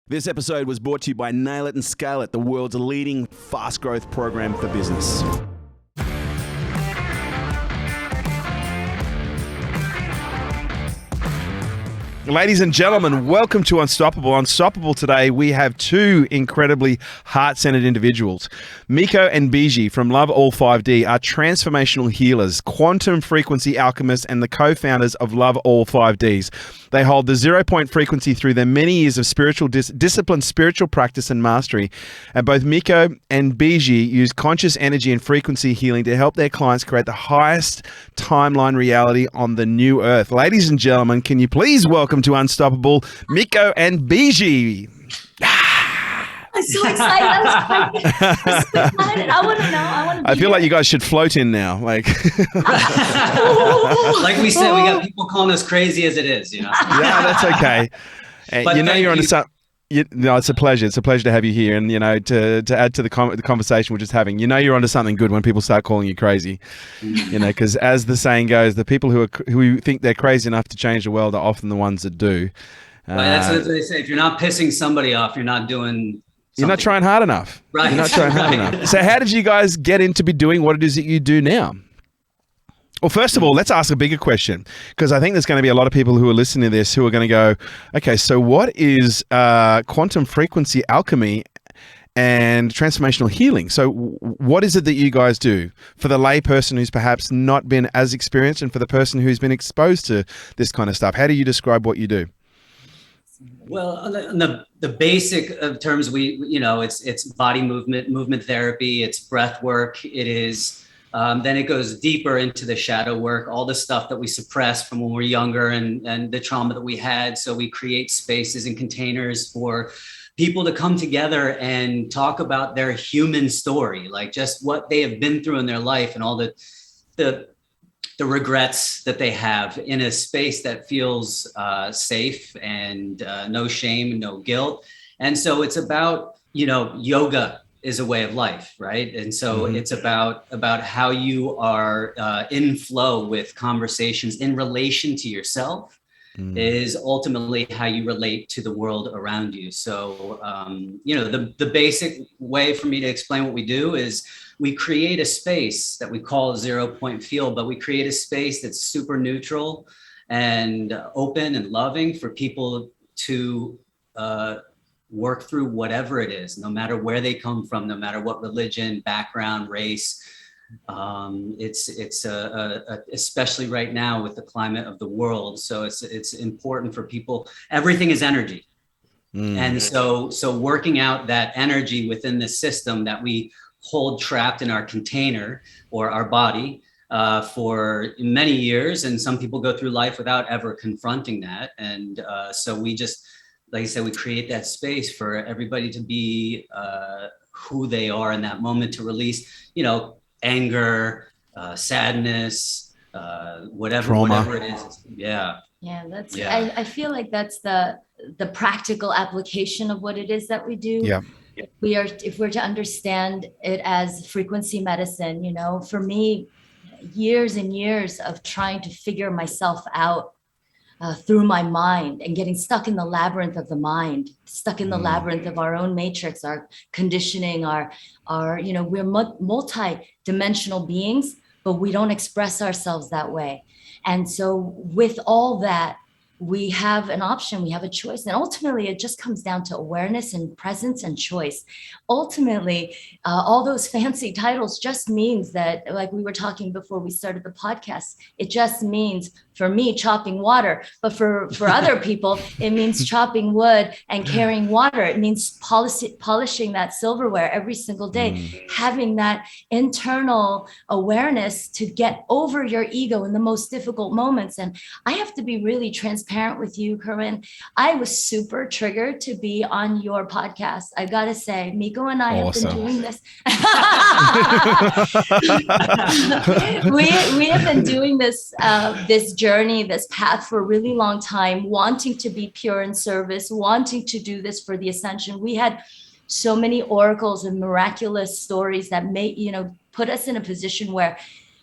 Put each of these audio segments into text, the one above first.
This episode was brought to you by Nail It and Scale It, the world's leading fast growth program for business. Ladies and gentlemen, welcome to Unstoppable. Unstoppable today, we have two incredibly heart-centered individuals. Mikko and Biji from LoveAll 5D are transformational healers, quantum frequency alchemists, and the co-founders of LoveAll 5Ds. They hold the 0 point frequency through their many years of spiritual discipline, spiritual practice, and mastery. And both Mikko and Biji use conscious energy and frequency healing to help their clients create the highest timeline reality on the new earth. Ladies and gentlemen, can you please welcome to Unstoppable, Mikko and Biji. I'm so excited. I'm so excited. I want to know. I feel like you guys should float in now. Like we said, we got people calling us crazy as it is, you know. Yeah, that's okay. But you know you're on something. No, it's a pleasure. It's a pleasure to have you here, and to add to the conversation we're just having. You know, you're onto something good when people start calling you crazy. You know, because as the saying goes, the people who think they're crazy enough to change the world are often the ones that do. Well, that's what they say. If you're not pissing somebody off, you're not doing. You're not trying hard enough. Right. You're not trying hard enough. So, how did you guys get into be doing what it is that you do now? Well, first of all, let's ask a bigger question, because I think there's going to be a lot of people who are listening to this who are going to go, okay, so what is quantum frequency alchemy and transformational healing? So what is it that you guys do for the lay person who's perhaps not been as experienced, and for the person who's been exposed to this kind of stuff? How do you describe what you do? Well, on the basic of terms, it's body movement therapy, it's breath work, it is. Then it goes deeper into the shadow work, all the stuff that we suppressed from when we were younger and the trauma that we had. So we create spaces and containers for people to come together and talk about their human story, like just what they have been through in their life and all the regrets that they have, in a space that feels safe and no shame, no guilt. And so it's about, yoga is a way of life, right? And so it's about how you are in flow with conversations in relation to yourself is ultimately how you relate to the world around you. So, the basic way for me to explain what we do is we create a space that we call a 0 point field, but we create a space that's super neutral and open and loving for people to work through whatever it is, no matter where they come from, no matter what religion, background, race. It's especially right now with the climate of the world. So it's important for people. Everything is energy. And so working out that energy within the system that we hold trapped in our container or our body for many years. And some people go through life without ever confronting that. And so we just, like I said, we create that space for everybody to be who they are in that moment, to release, anger, sadness, whatever it is. Yeah. Yeah, I feel like that's the practical application of what it is that we do. Yeah. If we're to understand it as frequency medicine, for me, years and years of trying to figure myself out through my mind and getting stuck in the labyrinth of the mind, stuck in the labyrinth of our own matrix, our conditioning, our we're multi-dimensional beings, but we don't express ourselves that way. And so with all that, we have an option, we have a choice. And ultimately, it just comes down to awareness and presence and choice. Ultimately, all those fancy titles just means that, like we were talking before we started the podcast, it just means, for me, chopping water. But for other people, it means chopping wood and carrying water. It means polishing that silverware every single day, having that internal awareness to get over your ego in the most difficult moments. And I have to be really transparent with you, Kerwin. I was super triggered to be on your podcast. I got to say, Mikko and I have been doing this. we have been doing this journey, this path for a really long time, wanting to be pure in service, wanting to do this for the ascension. We had so many oracles and miraculous stories that put us in a position where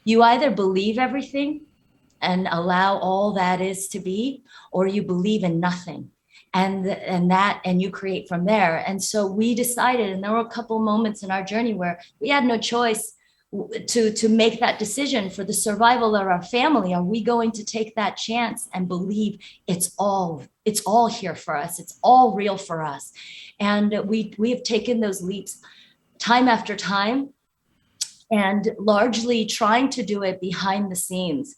you either believe everything and allow all that is to be, or you believe in nothing. and you create from there. And so we decided, and there were a couple of moments in our journey where we had no choice to make that decision for the survival of our family. Are we going to take that chance and believe it's all here for us? It's all real for us. And we have taken those leaps time after time, and largely trying to do it behind the scenes.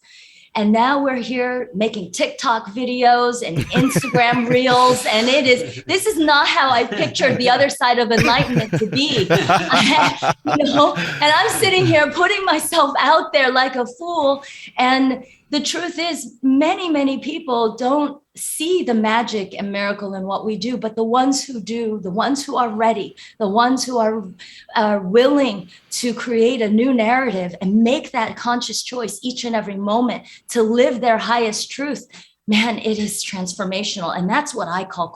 And now we're here making TikTok videos and Instagram reels. And this is not how I pictured the other side of enlightenment to be. And I'm sitting here putting myself out there like a fool. And the truth is, many, many people don't see the magic and miracle in what we do, but the ones who do, the ones who are ready, the ones who are willing to create a new narrative and make that conscious choice each and every moment to live their highest truth, man, it is transformational. And that's what I call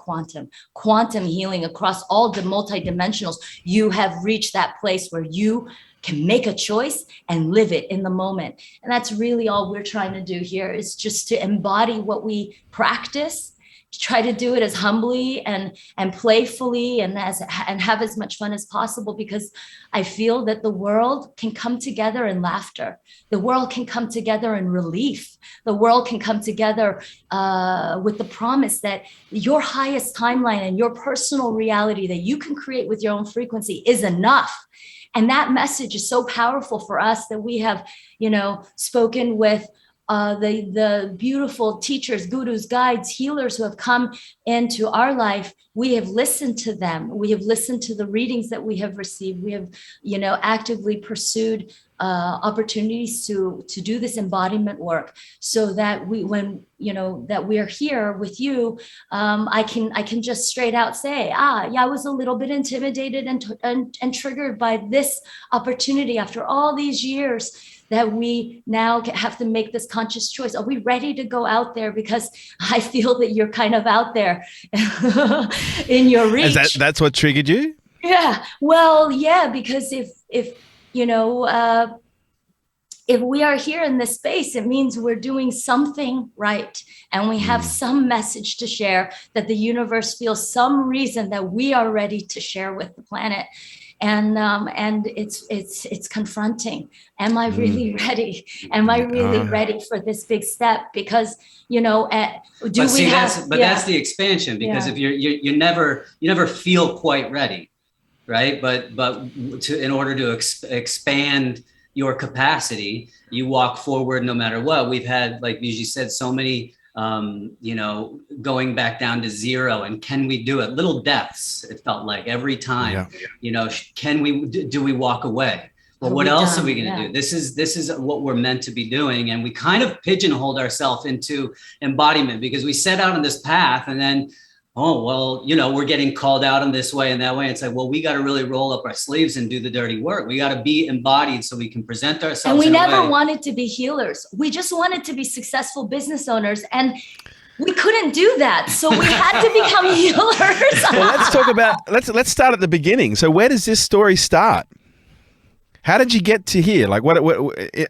quantum healing across all the multidimensionals. You have reached that place where you can make a choice and live it in the moment. And that's really all we're trying to do here, is just to embody what we practice, to try to do it as humbly and playfully and have as much fun as possible, because I feel that the world can come together in laughter. The world can come together in relief. The world can come together with the promise that your highest timeline and your personal reality that you can create with your own frequency is enough. And that message is so powerful for us that we have, spoken with the beautiful teachers, gurus, guides, healers who have come into our life. We have listened to them. We have listened to the readings that we have received. We have, actively pursued opportunities to do this embodiment work, so that that we are here with you. I can just straight out say, I was a little bit intimidated and triggered by this opportunity after all these years, that we now have to make this conscious choice. Are we ready to go out there? Because I feel that you're kind of out there in your reach. That's what triggered you? Yeah. Well, yeah, because if we are here in this space, it means we're doing something right. And we have some message to share, that the universe feels some reason that we are ready to share with the planet. And it's confronting. Am I really ready? Am I really ready for this big step? Because that's the expansion. Because if you never feel quite ready, right? But in order to expand your capacity, you walk forward no matter what. We've had, like Biji said, so many going back down to zero, and can we do it? Little deaths, it felt like every time. Do we walk away? Well, what else are we going to do? This is what we're meant to be doing. And we kind of pigeonholed ourselves into embodiment, because we set out on this path, and then, we're getting called out in this way and that way. It's like, well, we got to really roll up our sleeves and do the dirty work. We got to be embodied so we can present ourselves. And we never wanted to be healers. We just wanted to be successful business owners. And we couldn't do that. So we had to become healers. Well, let's start at the beginning. So where does this story start? How did you get to here? Like, what?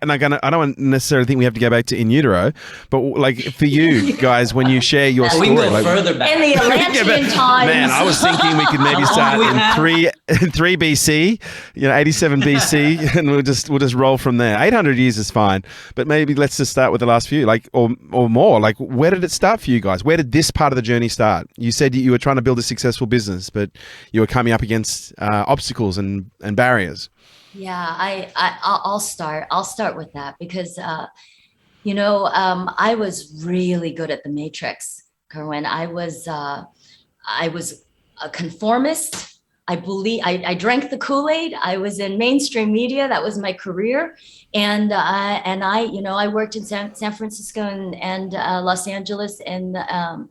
And I don't necessarily think we have to go back to in utero, but like for you guys, when you share your story, we can go further back in the Atlantean times. Man, I was thinking we could maybe start in 3 BC, 87 BC, and we'll just roll from there. 800 years is fine, but maybe let's just start with the last few, or more. Like, where did it start for you guys? Where did this part of the journey start? You said you were trying to build a successful business, but you were coming up against obstacles and barriers. Yeah, I'll start with that, because I was really good at the matrix, Kerwin. I was a conformist. I drank the Kool-Aid. I was in mainstream media. That was my career. And I worked in San Francisco and Los Angeles in the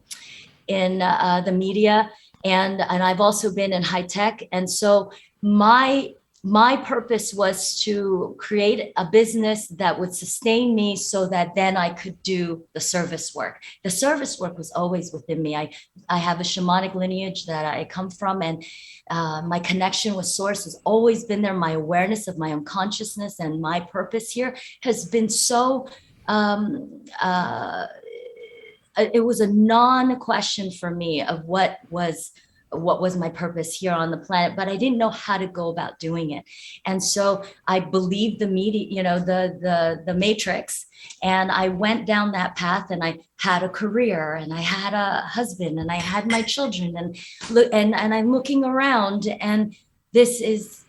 media. And I've also been in high tech. And so my purpose was to create a business that would sustain me, so that then I could do the service work. The service work was always within me. I have a shamanic lineage that I come from, and my connection with source has always been there. My awareness of my own consciousness and my purpose here has been so it was a non-question for me of what was my purpose here on the planet, but I didn't know how to go about doing it. And so I believed the media, the matrix, and I went down that path, and I had a career, and I had a husband, and I had my children, and I'm looking around, and this is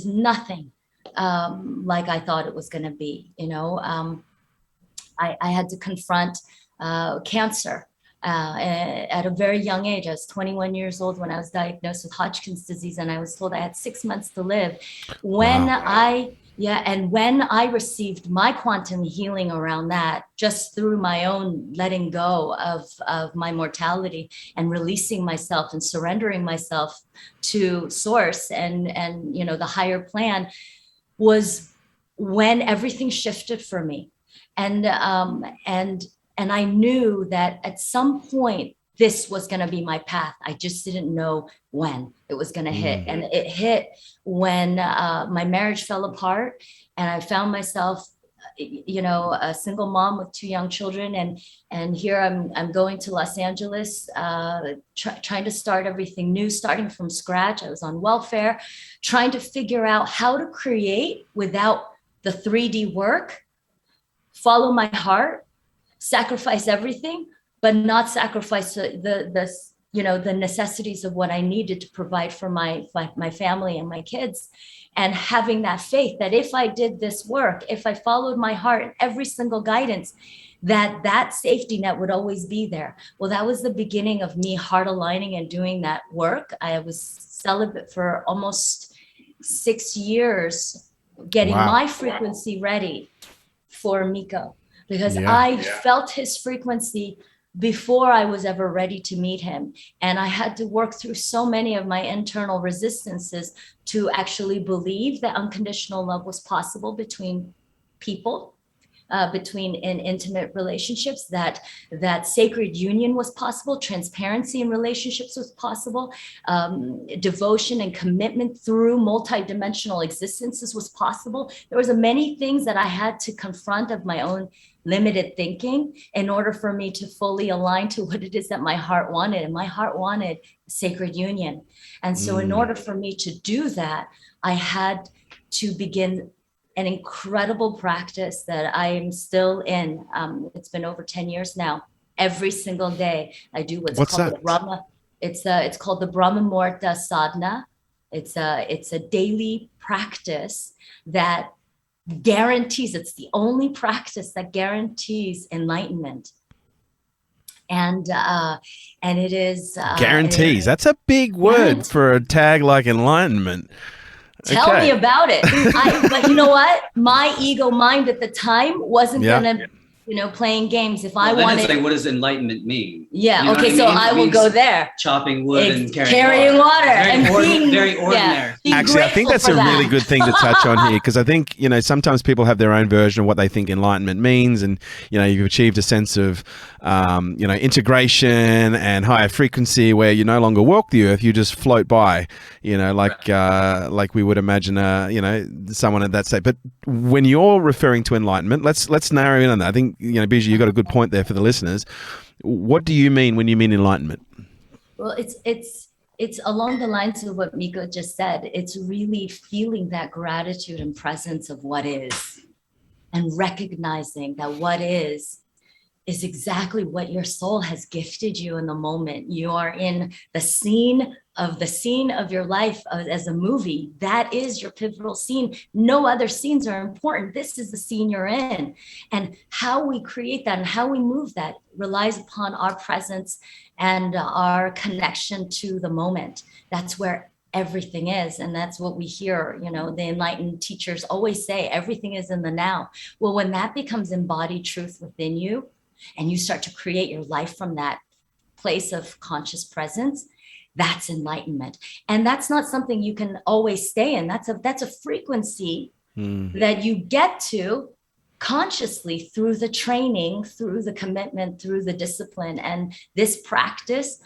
nothing like I thought it was going to be. I had to confront cancer at a very young age. I was 21 years old when I was diagnosed with Hodgkin's disease, and I was told I had 6 months to live. When I received my quantum healing around that, just through my own letting go of my mortality and releasing myself and surrendering myself to source and the higher plan, was when everything shifted for me. And I knew that at some point this was going to be my path. I just didn't know when it was going to hit. And it hit when my marriage fell apart, and I found myself, a single mom with 2 young children. And here I'm going to Los Angeles, trying to start everything new, starting from scratch. I was on welfare, trying to figure out how to create without the 3D work, follow my heart, sacrifice everything, but not sacrifice the necessities of what I needed to provide for my family and my kids. And having that faith that if I did this work, if I followed my heart and every single guidance, that safety net would always be there. Well, that was the beginning of me heart aligning and doing that work. I was celibate for almost 6 years, getting my frequency ready for Mikko, because I felt his frequency before I was ever ready to meet him. And I had to work through so many of my internal resistances to actually believe that unconditional love was possible between people, between in intimate relationships, that sacred union was possible, transparency in relationships was possible, devotion and commitment through multidimensional existences was possible. There was many things that I had to confront of my own limited thinking in order for me to fully align to what it is that my heart wanted. And my heart wanted sacred union. And so in order for me to do that, I had to begin an incredible practice that I am still in. It's been over 10 years now. Every single day I do what's called the Brahma. It's called the Brahma Muhurta sadhana. It's a daily practice that guarantees, it's the only practice that guarantees enlightenment. And it is guarantees. That's a big word for a tag like enlightenment. Tell me about it. But you know what? My ego mind at the time wasn't gonna, playing games. If I wanted, like, what does enlightenment mean? Yeah. You know okay. So I will go there. Chopping wood and carrying water and being very ordinary. Yeah, actually, I think that's a really good thing to touch on here, because I think sometimes people have their own version of what they think enlightenment means, and you've achieved a sense of integration and higher frequency where you no longer walk the earth, you just float by, like we would imagine someone at that state. But when you're referring to enlightenment, let's narrow in on that. I think Biji, you got a good point there for the listeners. What do you mean when you mean enlightenment? Well, it's along the lines of what Mikko just said. It's really feeling that gratitude and presence of what is, and recognizing that what is exactly what your soul has gifted you in the moment. You are in the scene of your life as a movie. That is your pivotal scene. No other scenes are important. This is the scene you're in. And how we create that and how we move that relies upon our presence and our connection to the moment. That's where everything is. And that's what we hear, the enlightened teachers always say, everything is in the now. Well, when that becomes embodied truth within you, and you start to create your life from that place of conscious presence, that's enlightenment. And that's not something you can always stay in. That's a frequency that you get to consciously through the training, through the commitment, through the discipline. And this practice,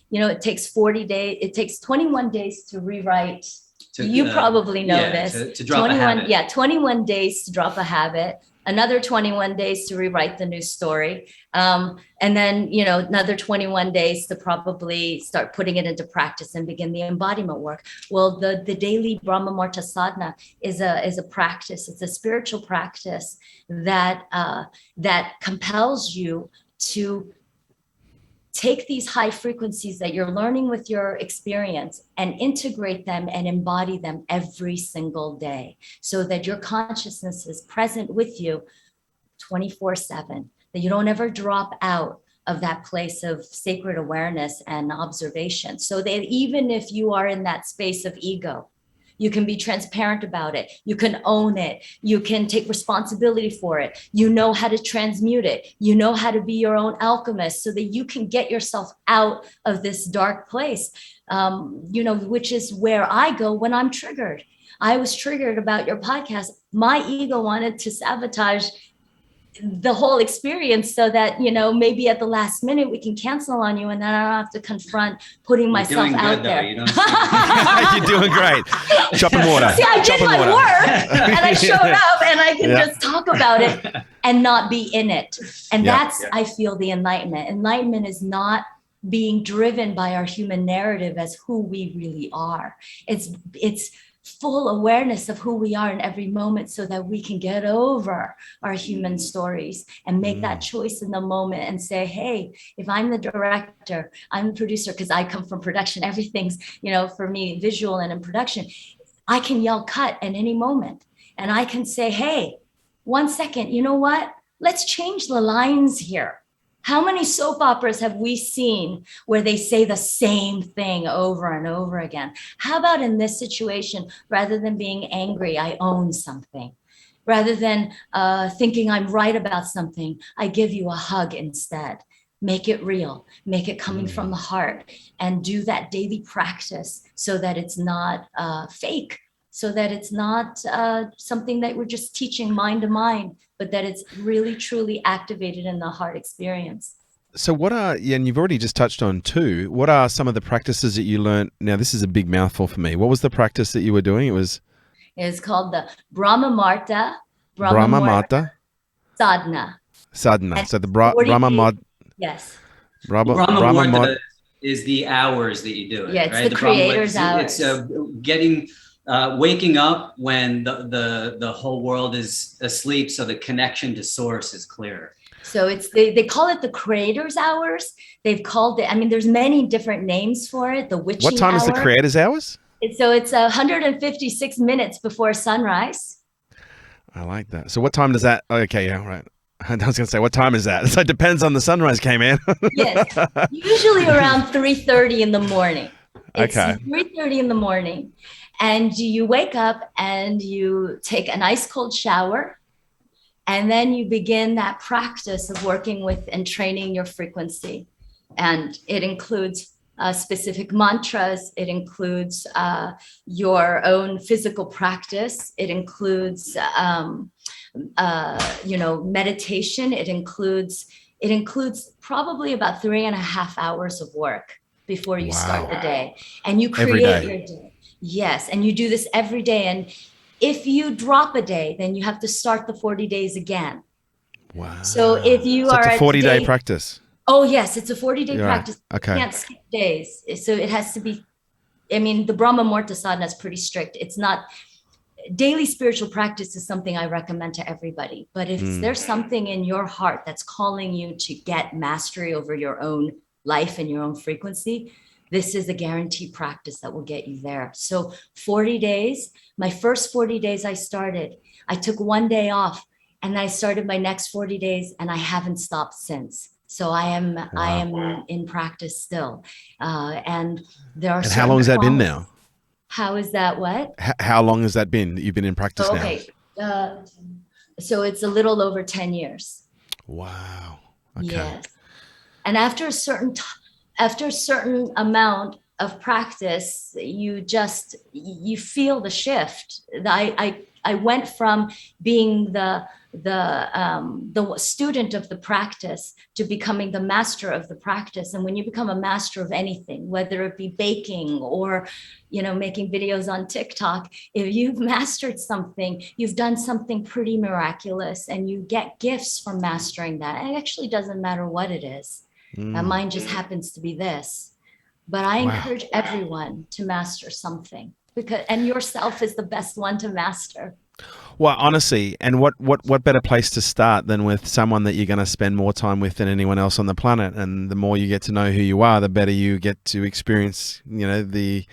it takes 40 days, it takes 21 days to rewrite. You probably know this. To drop a habit. 21 days to drop a habit. another 21 days to rewrite the new story. And then, another 21 days to probably start putting it into practice and begin the embodiment work. Well, the daily Brahma Muhurta sadhana is a practice. It's a spiritual practice that compels you to take these high frequencies that you're learning with your experience and integrate them and embody them every single day so that your consciousness is present with you 24/7, that you don't ever drop out of that place of sacred awareness and observation. So that even if you are in that space of ego, you can be transparent about it. You can own it. You can take responsibility for it. You know how to transmute it. You know how to be your own alchemist so that you can get yourself out of this dark place, which is where I go when I'm triggered. I was triggered about your podcast. My ego wanted to sabotage the whole experience so that, maybe at the last minute we can cancel on you and then I don't have to confront putting myself out there. You don't You're doing great. Chopping water. See, I did my work and I showed up and I can Yeah. just talk about it and not be in it. And that's, I feel, the enlightenment. Enlightenment is not being driven by our human narrative as who we really are. It's full awareness of who we are in every moment so that we can get over our human stories and make that choice in the moment and say, hey, if I'm the director, I'm the producer, because I come from production, everything's, for me, visual and in production, I can yell cut at any moment. And I can say, hey, 1 second, you know what? Let's change the lines here. How many soap operas have we seen where they say the same thing over and over again? How about in this situation, rather than being angry, I own something? Rather than thinking I'm right about something, I give you a hug instead. Make it real, make it coming from the heart, and do that daily practice so that it's not fake, so that it's not something that we're just teaching mind to mind, but that it's really, truly activated in the heart experience. So and you've already just touched on too, what are some of the practices that you learned? Now, this is a big mouthful for me. What was the practice that you were doing? It's called the Brahma Muhurta Sadhana. Sadhana. So the Brahma Muhurta. Yes. Brahma Muhurta is the hours that you do it. Yeah, it's right? the creator's hours. It's getting waking up when the whole world is asleep, so the connection to source is clearer. So they call it the creator's hours. They've called it, there's many different names for it. The witching hour. What time is the creator's hours? So it's 156 minutes before sunrise. I like that. So what time does that? Okay, yeah, right. I was going to say, what time is that? So it depends on the sunrise came in. Yes, usually around 3:30 in the morning. It's Okay. 3:30 in the morning, and you wake up and you take an ice cold shower, and then you begin that practice of working with and training your frequency, and it includes specific mantras. It includes your own physical practice. It includes meditation. It includes probably about 3.5 hours of work before you start the day, and you create your day. Yes, and you do this every day. And if you drop a day, then you have to start the 40 days again. Wow. So if you are it's a 40-day practice. Oh yes, it's a 40-day Right. practice. Okay. You can't skip days. So it has to be. The Brahma Muhurta sadhana is pretty strict. It's not. Daily spiritual practice is something I recommend to everybody. But if there's something in your heart that's calling you to get mastery over your own life and your own frequency, this is a guaranteed practice that will get you there. So 40 days, my first 40 days I took 1 day off and I started my next 40 days and I haven't stopped since. So I am in practice still. And there are. And how long has that been now? How is that what? How long has that been that you've been in practice now? Okay. So it's a little over 10 years. Wow. Okay. Yes. And after a certain amount of practice, you feel the shift. I went from being the the student of the practice to becoming the master of the practice. And when you become a master of anything, whether it be baking or, making videos on TikTok, if you've mastered something, you've done something pretty miraculous, and you get gifts from mastering that. It actually doesn't matter what it is. Mine just happens to be this. But I encourage everyone to master something, and yourself is the best one to master. Well, honestly, and what better place to start than with someone that you're going to spend more time with than anyone else on the planet? And the more you get to know who you are, the better you get to experience, the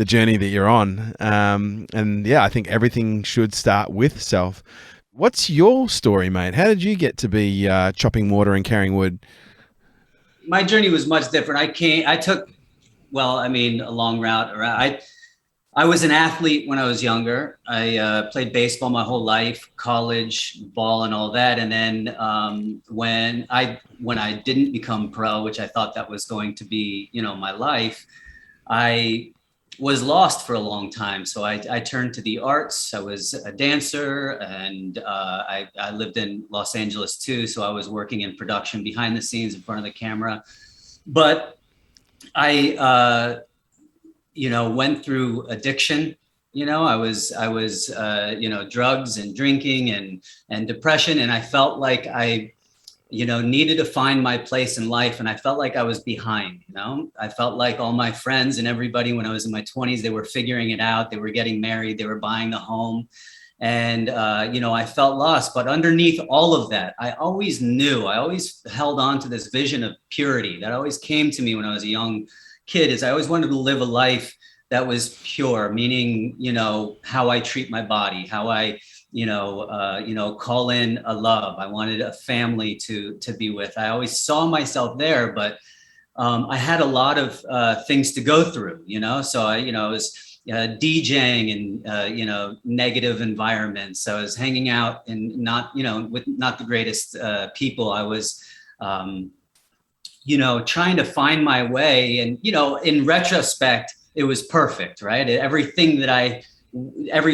journey that you're on. And yeah, I think everything should start with self. What's your story, mate? How did you get to be chopping water and carrying wood? My journey was much different. I took a long route around. I was an athlete when I was younger. I played baseball my whole life, college ball and all that. And then when I didn't become pro, which I thought that was going to be, my life, I was lost for a long time. So I turned to the arts. I was a dancer, and I lived in Los Angeles too. So I was working in production behind the scenes in front of the camera. But I went through addiction. I was drugs and drinking and depression. And I felt like I, needed to find my place in life. And I felt like I was behind, I felt like all my friends and everybody when I was in my 20s, they were figuring it out. They were getting married. They were buying the home. And, I felt lost. But underneath all of that, I always held on to this vision of purity that always came to me when I was a young kid. Is I always wanted to live a life that was pure, meaning, how I treat my body, how I, call in a love. I wanted a family to be with. I always saw myself there, but I had a lot of things to go through, so I was DJing and, negative environments. I was hanging out and with not the greatest people. I was, trying to find my way. And, in retrospect, it was perfect, right? Every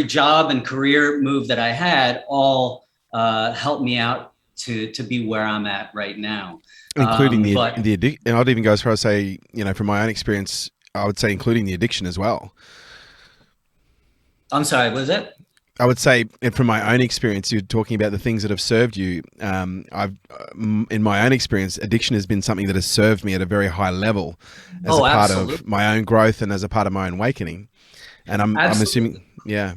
job and career move that I had all helped me out to be where I'm at right now. Including the addiction. And I'd even go as far as say, from my own experience, I would say including the addiction as well. I'm sorry, what was that? I would say, from my own experience, you're talking about the things that have served you. In my own experience, addiction has been something that has served me at a very high level as a part of my own growth and as a part of my own awakening. And I'm assuming, yeah.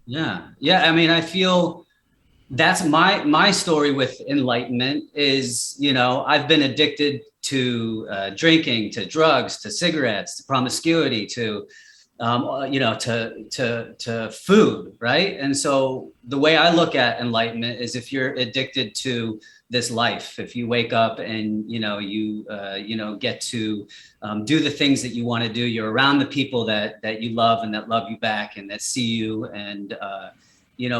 I mean, I feel that's my story with enlightenment is, I've been addicted to drinking, to drugs, to cigarettes, to promiscuity, to food, right? And so the way I look at enlightenment is if you're addicted to this life, if you wake up and, you get to do the things that you want to do, you're around the people that you love and that love you back and that see you. And,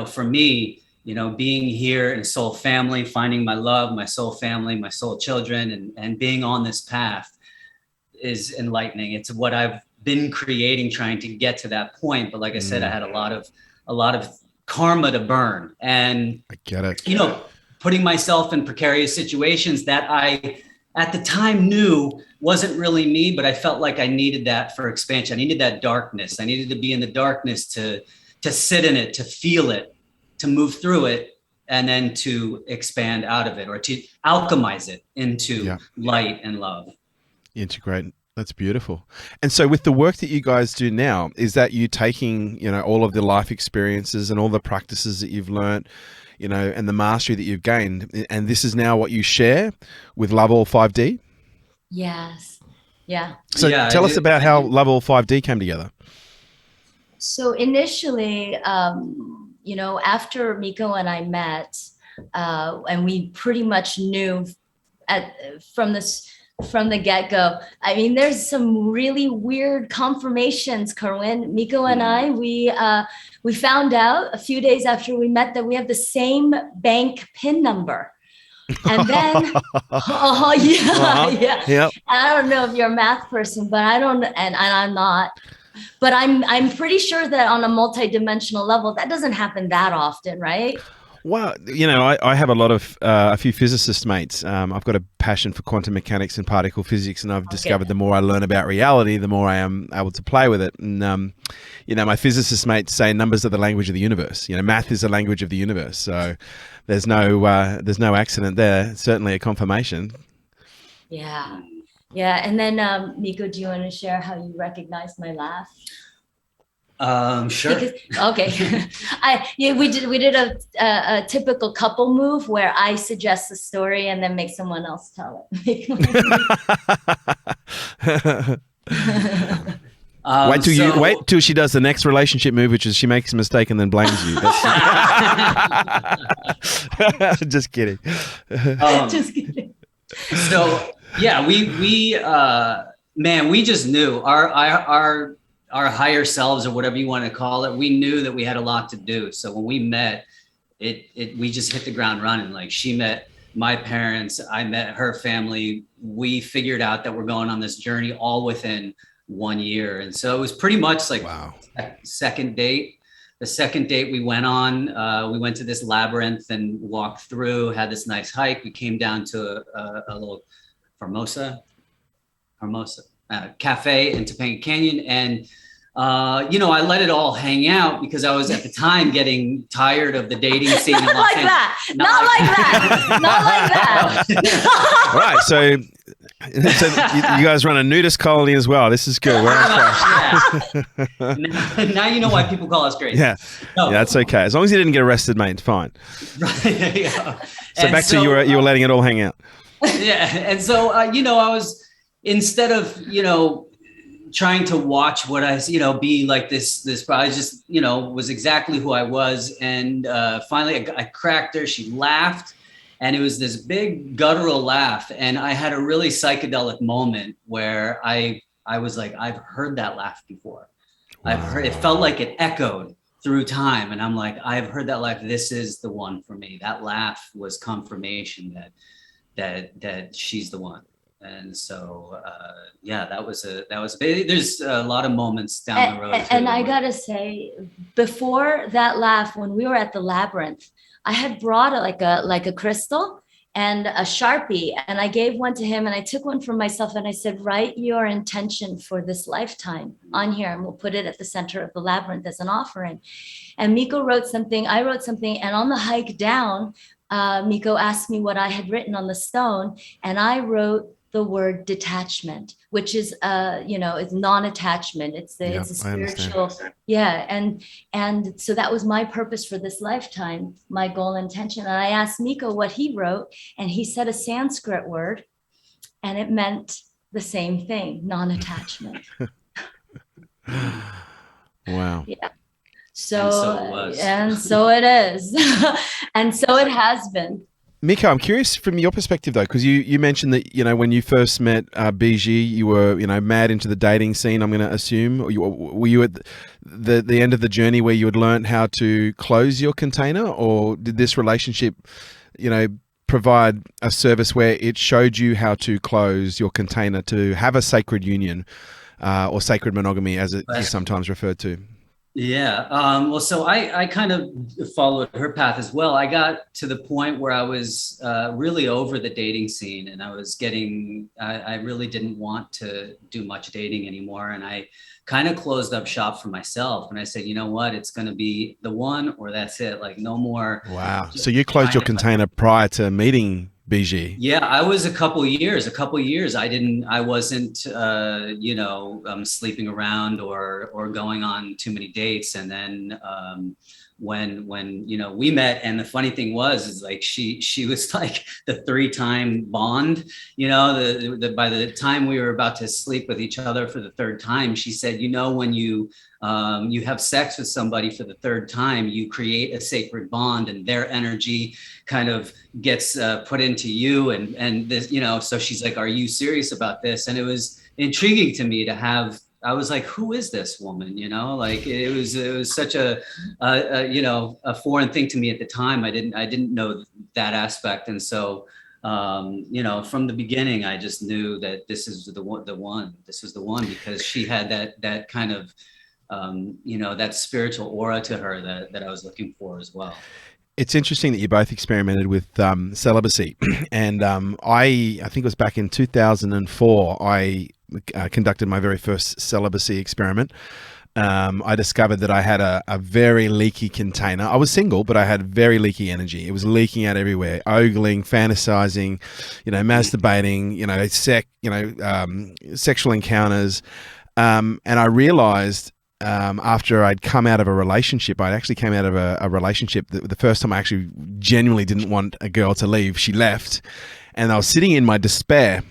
for me, being here in soul family, finding my love, my soul family, my soul children, and being on this path is enlightening. It's what I've been creating, trying to get to that point. But like I said, I had a lot of karma to burn, and I get it. Putting myself in precarious situations that I at the time knew wasn't really me, but I felt like I needed that for expansion. I needed that darkness. I needed to be in the darkness to sit in it, to feel it, to move through it, and then to expand out of it, or to alchemize it into light and love. Integrate. That's beautiful. And so with the work that you guys do now, is that you taking, all of the life experiences and all the practices that you've learned, and the mastery that you've gained, and this is now what you share with LoveAll 5D? Yes. Yeah. So tell us about how LoveAll 5D came together. So initially, after Mikko and I met, and we pretty much knew from the get-go. I mean, there's some really weird confirmations, Kerwin. Mikko and I, we found out a few days after we met that we have the same bank PIN number. And then, Yep. I don't know if you're a math person, but I don't, and I'm not. But I'm pretty sure that on a multidimensional level, that doesn't happen that often, right? Well, I have a few physicist mates. I've got a passion for quantum mechanics and particle physics, and I've discovered the more I learn about reality, the more I am able to play with it. And, my physicist mates say numbers are the language of the universe. Math is the language of the universe. So there's no accident there. It's certainly a confirmation. Yeah. Yeah. And then, Mikko, do you want to share how you recognized my laugh? Sure. Okay. We did a typical couple move where I suggest the story and then make someone else tell it. Wait till she does the next relationship move, which is she makes a mistake and then blames you. Just kidding. Just kidding. So yeah, we just knew our higher selves, or whatever you want to call it. We knew that we had a lot to do. So when we met, we just hit the ground running. Like, she met my parents, I met her family. We figured out that we're going on this journey all within 1 year. And so it was pretty much like second date. The second date we went on, we went to this labyrinth and walked through, had this nice hike. We came down to a little Formosa cafe in Topanga Canyon. And, I let it all hang out because I was at the time getting tired of the dating scene. Not like that. Not like that. Right. So you guys run a nudist colony as well. This is good. Now you know why people call us crazy. Yeah. Yeah, that's okay. As long as you didn't get arrested, mate, it's fine. Right. Yeah. So you were letting it all hang out. Yeah. And so, I was, instead of, trying to watch what I, be like this, I just, was exactly who I was. And finally I cracked her. She laughed, and it was this big guttural laugh. And I had a really psychedelic moment where I was like, I've heard that laugh before. Wow. It felt like it echoed through time. And I'm like, I've heard that laugh. This is the one for me. That laugh was confirmation that she's the one. And so, there's a lot of moments down the road. And I gotta say, before that laugh, when we were at the labyrinth, I had brought like a crystal and a Sharpie, and I gave one to him, and I took one for myself, and I said, write your intention for this lifetime on here, and we'll put it at the center of the labyrinth as an offering. And Mikko wrote something, I wrote something, and on the hike down, Mikko asked me what I had written on the stone, and I wrote the word detachment, which is it's non-attachment. It's a spiritual, and so that was my purpose for this lifetime, my goal and intention. And I asked Mikko what he wrote, and he said a Sanskrit word, and it meant the same thing, non-attachment. Wow. Yeah. So it was. And so it is. And so it has been. Mikko, I'm curious from your perspective, though, because you mentioned that, when you first met Biji, you were, mad into the dating scene, I'm going to assume. Were you at the end of the journey where you had learned how to close your container, or did this relationship, provide a service where it showed you how to close your container to have a sacred union, or sacred monogamy, as it is sometimes referred to? Yeah. Well, so I kind of followed her path as well. I got to the point where I was really over the dating scene, and I was I really didn't want to do much dating anymore. And I kind of closed up shop for myself. And I said, you know what, it's going to be the one, or that's it. Like, no more. Wow. So you closed your container prior to meeting Biji? Yeah, I was a couple years. I wasn't, sleeping around or going on too many dates. And then when we met, and the funny thing is like she was like the 3-time bond. By the time we were about to sleep with each other for the 3rd time, she said, when you have sex with somebody for the 3rd time, you create a sacred bond, and their energy kind of gets put into you. And this, so she's like, are you serious about this? And it was intriguing to me to have, I was like, who is this woman? Like it was such a foreign thing to me at the time. I didn't know that aspect. And so, from the beginning, I just knew that this is the one, this was the one, because she had that kind of, that spiritual aura to her that I was looking for as well. it's interesting that you both experimented with celibacy, and I think it was back in 2004. I conducted my very first celibacy experiment. I discovered that I had a very leaky container. I was single, but I had very leaky energy. It was leaking out everywhere, ogling, fantasizing, masturbating, sexual encounters. And I realized after I'd come out of a relationship, I actually came out of a relationship that the first time I actually genuinely didn't want a girl to leave. She left, and I was sitting in my despair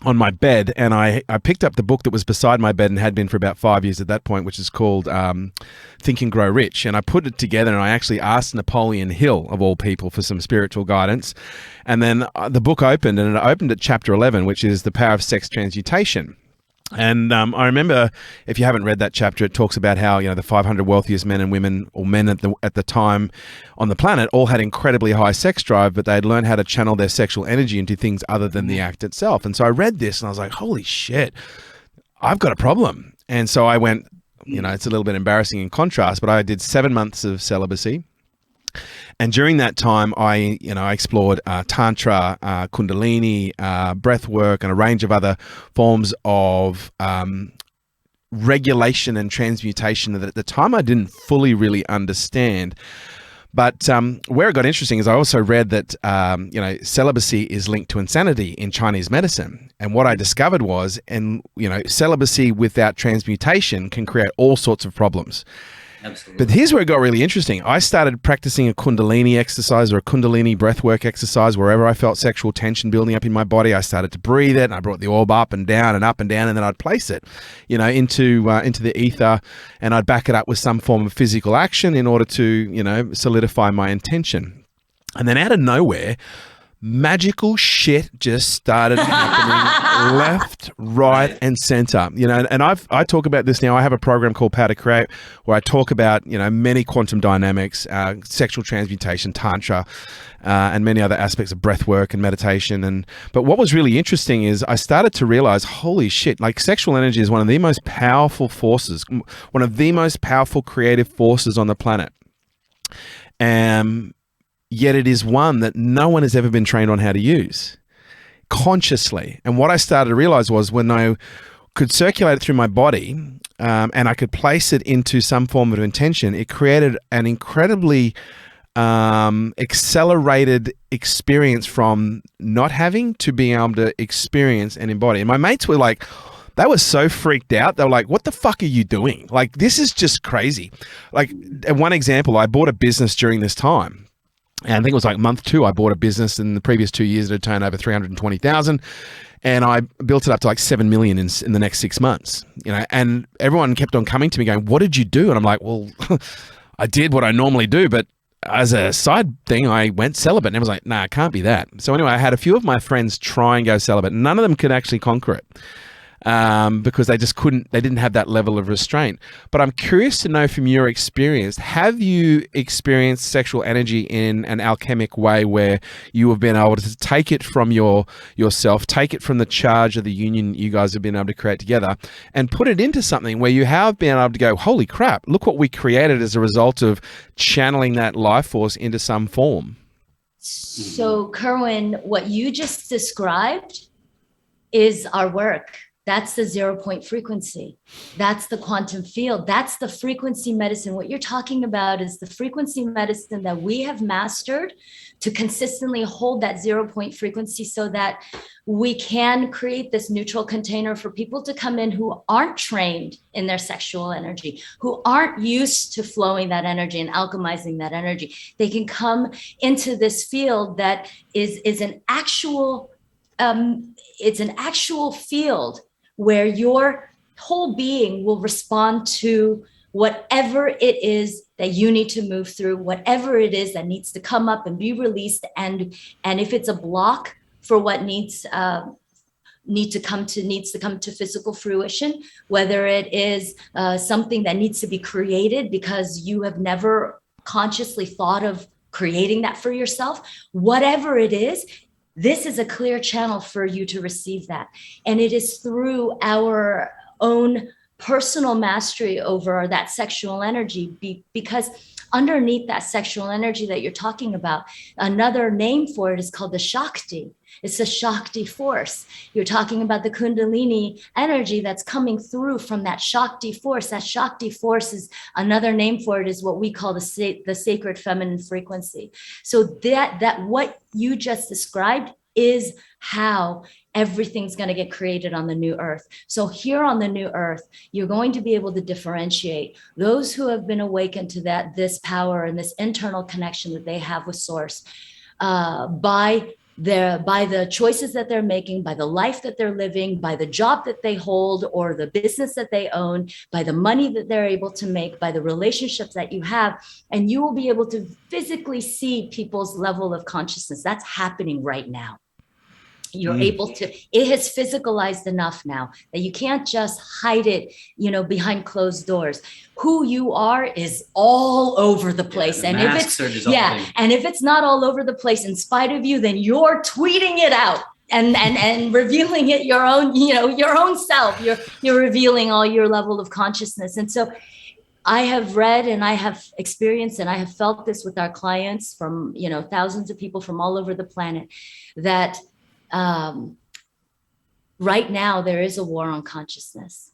on my bed, and I picked up the book that was beside my bed and had been for about 5 years at that point, which is called Think and Grow Rich. And I put it together, and I actually asked Napoleon Hill, of all people, for some spiritual guidance. And then the book opened, and it opened at chapter 11, which is The Power of Sex Transmutation. And I remember, if you haven't read that chapter, it talks about how the 500 wealthiest men and women, or men at the time on the planet, all had incredibly high sex drive, but they had learned how to channel their sexual energy into things other than the act itself. And so I read this, and I was like, "Holy shit, I've got a problem." And so I went, it's a little bit embarrassing in contrast, but I did 7 months of celibacy. And during that time, I explored Tantra, Kundalini, breath work, and a range of other forms of regulation and transmutation that at the time I didn't fully really understand. But where it got interesting is I also read that celibacy is linked to insanity in Chinese medicine. And what I discovered was, celibacy without transmutation can create all sorts of problems. Absolutely. But here's where it got really interesting. I started practicing a Kundalini exercise or a Kundalini breathwork exercise wherever I felt sexual tension building up in my body. I started to breathe it, and I brought the orb up and down, and then I'd place it, into the ether, and I'd back it up with some form of physical action in order to, solidify my intention. And then out of nowhere, magical shit just started happening left, right, and center. And I talk about this now. I have a program called Power to Create where I talk about, many quantum dynamics, sexual transmutation, tantra, and many other aspects of breath work and meditation. But what was really interesting is I started to realize, holy shit, like sexual energy is one of the most powerful forces, one of the most powerful creative forces on the planet. Yet it is one that no one has ever been trained on how to use consciously. And what I started to realize was when I could circulate it through my body and I could place it into some form of intention, it created an incredibly accelerated experience from not having to being able to experience and embody. And my mates were like, they were so freaked out. They were like, "What the fuck are you doing? Like, this is just crazy." Like, one example, I bought a business during this time. And I think it was like month 2, I bought a business. In the previous 2 years, it had turned over 320,000. And I built it up to like 7 million in the next 6 months, and everyone kept on coming to me going, "What did you do?" And I'm like, "Well, I did what I normally do, but as a side thing, I went celibate." And everyone's like, "Nah, it can't be that." So anyway, I had a few of my friends try and go celibate. None of them could actually conquer it. Because they just couldn't, they didn't have that level of restraint. But I'm curious to know from your experience, have you experienced sexual energy in an alchemic way where you have been able to take it from yourself, take it from the charge of the union you guys have been able to create together, and put it into something where you have been able to go, "Holy crap, look what we created as a result of channeling that life force into some form"? So, Kerwin, what you just described is our work. That's the 0 point frequency. That's the quantum field. That's the frequency medicine. What you're talking about is the frequency medicine that we have mastered to consistently hold that 0 point frequency so that we can create this neutral container for people to come in who aren't trained in their sexual energy, who aren't used to flowing that energy and alchemizing that energy. They can come into this field that is an actual, it's an actual field where your whole being will respond to whatever it is that you need to move through, whatever it is that needs to come up and be released. And if it's a block for what needs to come to physical fruition, whether it is something that needs to be created because you have never consciously thought of creating that for yourself, whatever it is, this is a clear channel for you to receive that. And it is through our own personal mastery over that sexual energy, because underneath that sexual energy that you're talking about. Another name for it is called the Shakti. It's a Shakti force. You're talking about the Kundalini energy that's coming through from that Shakti force. That Shakti force is another name for it, is what we call the sacred feminine frequency. So that what you just described is how everything's going to get created on the new earth. So here on the new earth, you're going to be able to differentiate those who have been awakened to this power and this internal connection that they have with source, by the choices that they're making, by the life that they're living, by the job that they hold or the business that they own, by the money that they're able to make, by the relationships that you have. And you will be able to physically see people's level of consciousness. That's happening right now. You're able to, it has physicalized enough now that you can't just hide it, behind closed doors. Who you are is all over the place. Yeah, and if it's not all over the place in spite of you, then you're tweeting it out and revealing it your own self. You're revealing all your level of consciousness. And so I have read and I have experienced and I have felt this with our clients from, thousands of people from all over the planet, that right now there is a war on consciousness,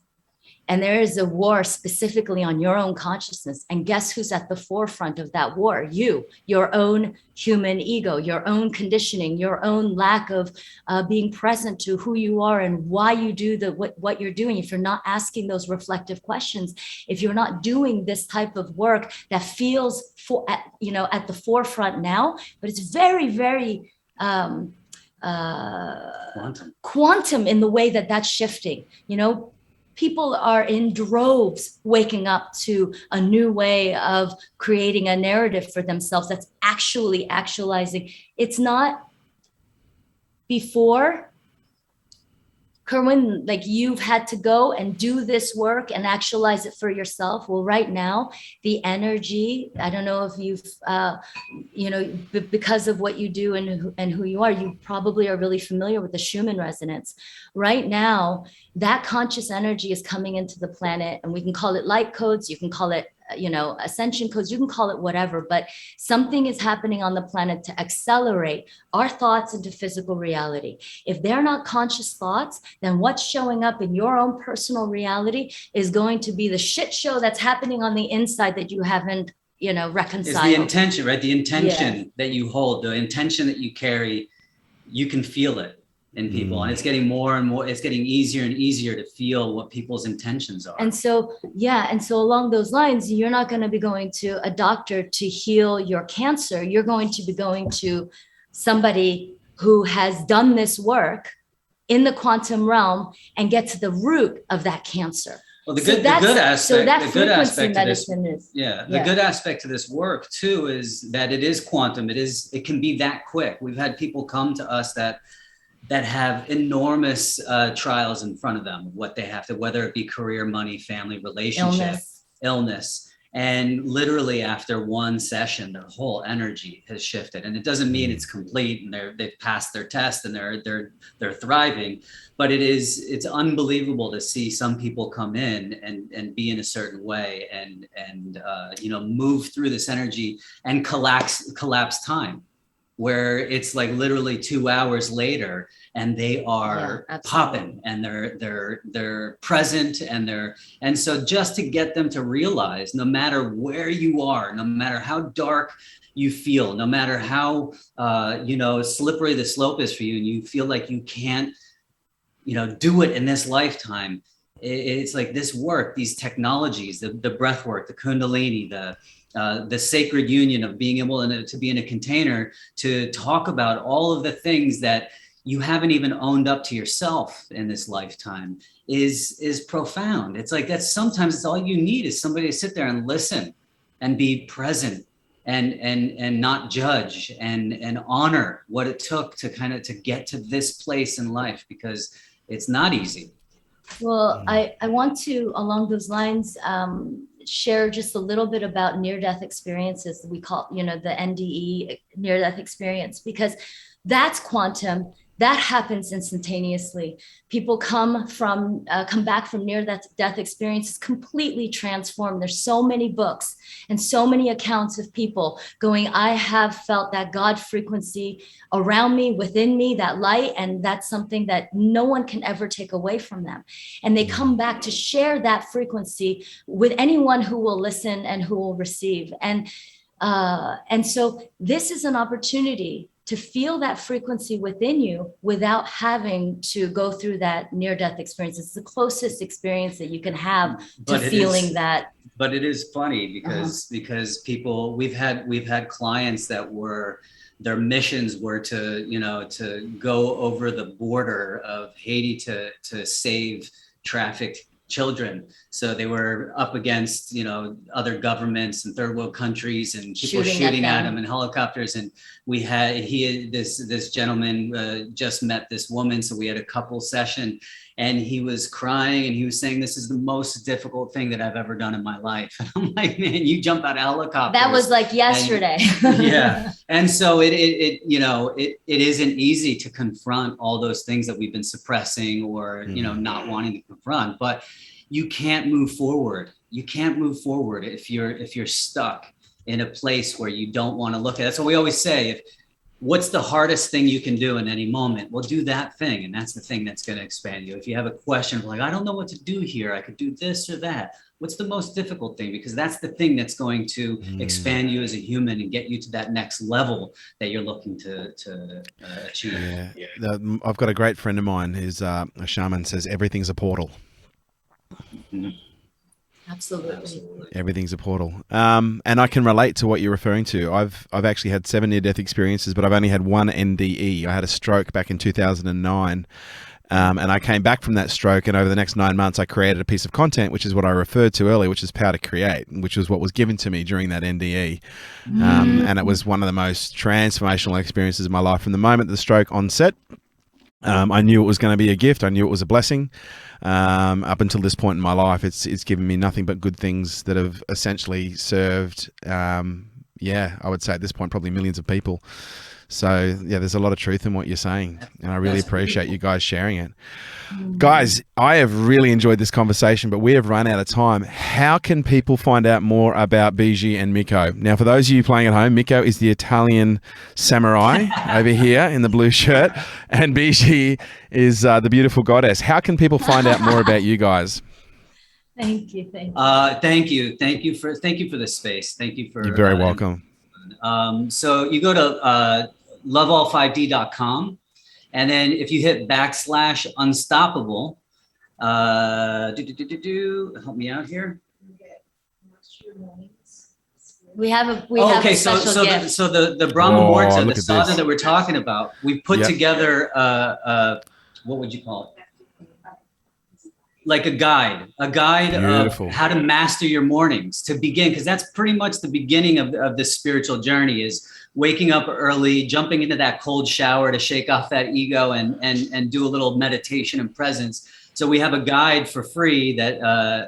and there is a war specifically on your own consciousness. And guess who's at the forefront of that war? Your own human ego, your own conditioning, your own lack of being present to who you are and why you do what you're doing. If you're not asking those reflective questions, if you're not doing this type of work that feels at the forefront now, but it's very, very quantum in the way that that's shifting. People are in droves waking up to a new way of creating a narrative for themselves that's actually actualizing. It's not before, Kerwin, like you've had to go and do this work and actualize it for yourself. Well, right now, the energy, I don't know if you've, because of what you do and who you are, you probably are really familiar with the Schumann resonance. Right now, that conscious energy is coming into the planet, and we can call it light codes. You can call it ascension codes, you can call it whatever, but something is happening on the planet to accelerate our thoughts into physical reality. If they're not conscious thoughts, then what's showing up in your own personal reality is going to be the shit show that's happening on the inside that you haven't, reconciled. Is the intention, right? The intention that you hold, the intention that you carry, you can feel it in people, and it's getting more and more, it's getting easier and easier to feel what people's intentions are. And so along those lines, you're not going to be going to a doctor to heal your cancer. You're going to be going to somebody who has done this work in the quantum realm and get to the root of that cancer. Well, the good aspect to this work too is that it is quantum. It can be that quick. We've had people come to us that have enormous trials in front of them, what they have to, whether it be career, money, family, relationship, illness. And literally after one session, their whole energy has shifted. And it doesn't mean it's complete and they've passed their test and they're thriving, but it's unbelievable to see some people come in and be in a certain way and move through this energy and collapse time, where it's like literally 2 hours later and they are popping and they're present and so just to get them to realize, no matter where you are, no matter how dark you feel, no matter how slippery the slope is for you and you feel like you can't do it in this lifetime, it's like this work, these technologies, the breath work, the Kundalini, the sacred union of being able to be in a container to talk about all of the things that you haven't even owned up to yourself in this lifetime is profound. It's like sometimes it's all you need is somebody to sit there and listen and be present and not judge and honor what it took to get to this place in life, because it's not easy. Well, I want to, along those lines, share just a little bit about near-death experiences. We call, the NDE, near-death experience, because that's quantum. that happens instantaneously. People come back from near-death experiences completely transformed. There's so many books and so many accounts of people going, I have felt that God frequency around me, within me, that light, and that's something that no one can ever take away from them. And they come back to share that frequency with anyone who will listen and who will receive. And so this is an opportunity to feel that frequency within you without having to go through that near-death experience. It's the closest experience that you can have to feeling that. But it is funny because people, we've had clients that their missions were to go over the border of Haiti to save trafficked children. So they were up against, other governments and third world countries, and people shooting at them in helicopters. And this gentleman just met this woman. So we had a couple session, and he was crying and he was saying, this is the most difficult thing that I've ever done in my life. And I'm like, man, you jump out of helicopters. That was like yesterday. Yeah. And so it isn't easy to confront all those things that we've been suppressing or, not wanting to confront, but you can't move forward. You can't move forward if you're stuck in a place where you don't want to look at it. So we always say, what's the hardest thing you can do in any moment? Well, do that thing. And that's the thing that's going to expand you. If you have a question like, I don't know what to do here, I could do this or that. What's the most difficult thing? Because that's the thing that's going to expand you as a human and get you to that next level that you're looking to achieve. Yeah. I've got a great friend of mine who's a shaman, says everything's a portal. Mm-hmm. Absolutely. Everything's a portal. And I can relate to what you're referring to. I've actually had 7 near-death experiences, but I've only had 1 NDE. I had a stroke back in 2009. And I came back from that stroke, and over the next 9 months, I created a piece of content, which is what I referred to earlier, which is Power to Create, which was what was given to me during that NDE. And it was one of the most transformational experiences of my life. From the moment the stroke onset, I knew it was going to be a gift. I knew it was a blessing. Up until this point in my life, it's given me nothing but good things that have essentially served, I would say at this point, probably millions of people. So yeah, there's a lot of truth in what you're saying, and I really appreciate you guys sharing it. Guys, I have really enjoyed this conversation, but we have run out of time. How can people find out more about Biji and Mikko? Now, for those of you playing at home, Mikko is the Italian samurai over here in the blue shirt, and Biji is the beautiful goddess. How can people find out more about you guys? Thank you. Thank you for this space. Thank you for. You're very welcome. So you go to LoveAll5D.com, and then if you hit /unstoppable, help me out here. We have a special gift. So the Brahma Muhurta, the sadhana that we're talking about, we put together what would you call it? Like a guide Beautiful. of how to master your mornings to begin, because that's pretty much the beginning of this spiritual journey, is waking up early, jumping into that cold shower to shake off that ego and do a little meditation and presence. So we have a guide for free that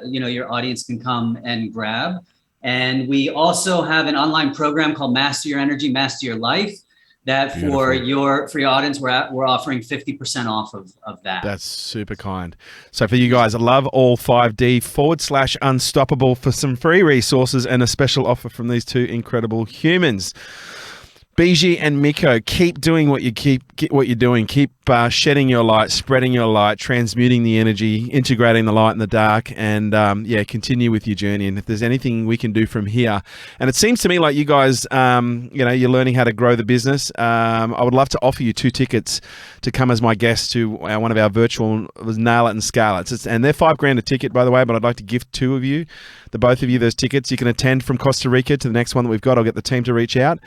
your audience can come and grab. And we also have an online program called Master Your Energy, Master Your Life, that for your audience, we're offering 50% off of that. That's super kind. So for you guys, LoveAll5D /unstoppable for some free resources and a special offer from these two incredible humans. Biji and Mikko, keep doing what you're doing. Keep shedding your light, spreading your light, transmuting the energy, integrating the light and the dark, and continue with your journey. And if there's anything we can do from here, and it seems to me like you guys, you're learning how to grow the business. I would love to offer you 2 tickets to come as my guest to one of our virtual Nail It and Scale It. And they're $5,000 a ticket, by the way, but I'd like to gift 2 of you, both of you, those tickets. You can attend from Costa Rica to the next one that we've got. I'll get the team to reach out.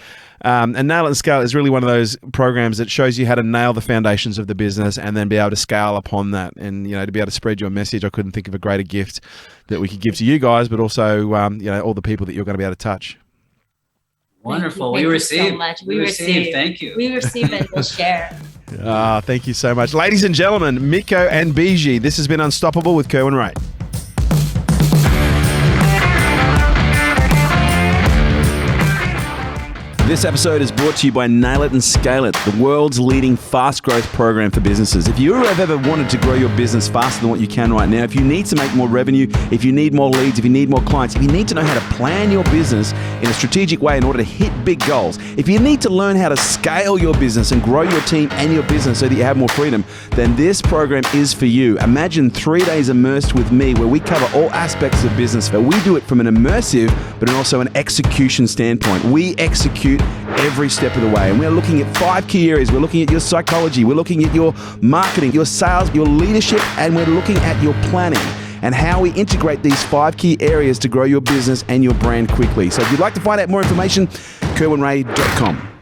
And Nail It and Scale is really one of those programs that shows you how to nail the foundations of the business and then be able to scale upon that, and to be able to spread your message. I couldn't think of a greater gift that we could give to you guys, but also all the people that you're going to be able to touch. Wonderful. Thank you receive. So much. We receive. Thank you. We receive and we'll share. Thank you so much, ladies and gentlemen. Mikko and Biji. This has been Unstoppable with Kerwin Wright. This episode is brought to you by Nail It and Scale It, the world's leading fast growth program for businesses. If you have ever wanted to grow your business faster than what you can right now, if you need to make more revenue, if you need more leads, if you need more clients, if you need to know how to plan your business in a strategic way in order to hit big goals, if you need to learn how to scale your business and grow your team and your business so that you have more freedom, then this program is for you. Imagine 3 days immersed with me where we cover all aspects of business, but we do it from an immersive but also an execution standpoint. We execute every step of the way, and we're looking at 5 key areas. We're looking at your psychology, we're looking at your marketing, your sales, your leadership, and we're looking at your planning and how we integrate these 5 key areas to grow your business and your brand quickly. So if you'd like to find out more information, kerwinray.com.